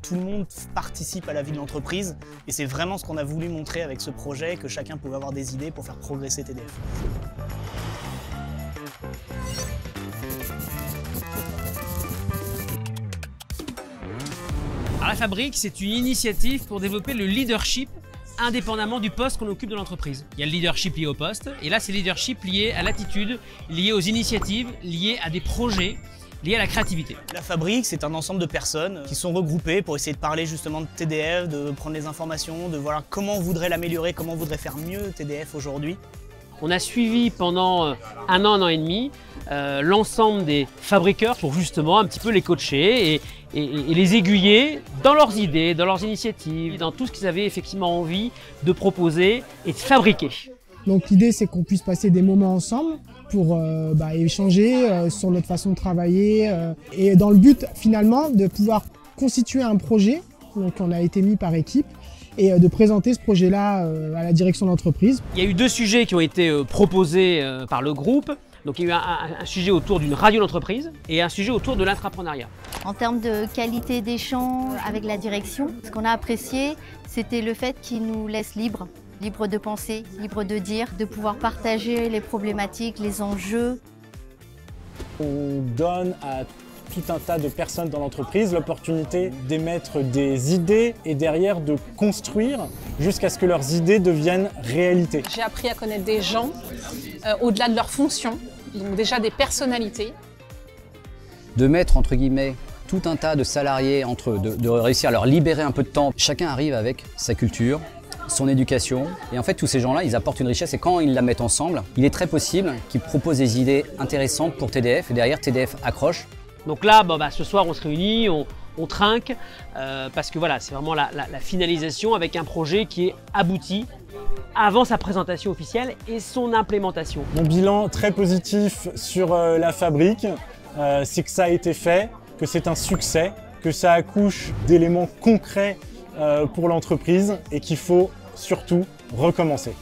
tout le monde participe à la vie de l'entreprise. Et c'est vraiment ce qu'on a voulu montrer avec ce projet, que chacun pouvait avoir des idées pour faire progresser TDF. Alors, la fabrique, c'est une initiative pour développer le leadership indépendamment du poste qu'on occupe dans l'entreprise. Il y a le leadership lié au poste, et là c'est le leadership lié à l'attitude, lié aux initiatives, lié à des projets, lié à la créativité. La fabrique, c'est un ensemble de personnes qui sont regroupées pour essayer de parler justement de TDF, de prendre les informations, de voir comment on voudrait l'améliorer, comment on voudrait faire mieux TDF aujourd'hui. On a suivi pendant un an et demi l'ensemble des fabriqueurs pour justement un petit peu les coacher et les aiguiller dans leurs idées, dans leurs initiatives, dans tout ce qu'ils avaient effectivement envie de proposer et de fabriquer. Donc l'idée c'est qu'on puisse passer des moments ensemble pour échanger sur notre façon de travailler et dans le but finalement de pouvoir constituer un projet. Donc on a été mis par équipe et de présenter ce projet-là à la direction de l'entreprise. Il y a eu 2 sujets qui ont été proposés par le groupe. Donc il y a eu un sujet autour d'une radio d'entreprise et un sujet autour de l'intrapreneuriat. En termes de qualité d'échange avec la direction, ce qu'on a apprécié, c'était le fait qu'ils nous laissent libres de penser, libres de dire, de pouvoir partager les problématiques, les enjeux. On donne à tout un tas de personnes dans l'entreprise l'opportunité d'émettre des idées et derrière de construire jusqu'à ce que leurs idées deviennent réalité. J'ai appris à connaître des gens au-delà de leurs fonctions, donc déjà des personnalités. De mettre entre guillemets tout un tas de salariés entre eux, de réussir à leur libérer un peu de temps. Chacun arrive avec sa culture, son éducation et en fait tous ces gens-là ils apportent une richesse et quand ils la mettent ensemble, il est très possible qu'ils proposent des idées intéressantes pour TDF et derrière TDF accroche. Donc là, ce soir, on se réunit, on trinque, parce que voilà, c'est vraiment la finalisation avec un projet qui est abouti avant sa présentation officielle et son implémentation. Mon bilan très positif sur la fabrique, c'est que ça a été fait, que c'est un succès, que ça accouche d'éléments concrets pour l'entreprise et qu'il faut surtout recommencer.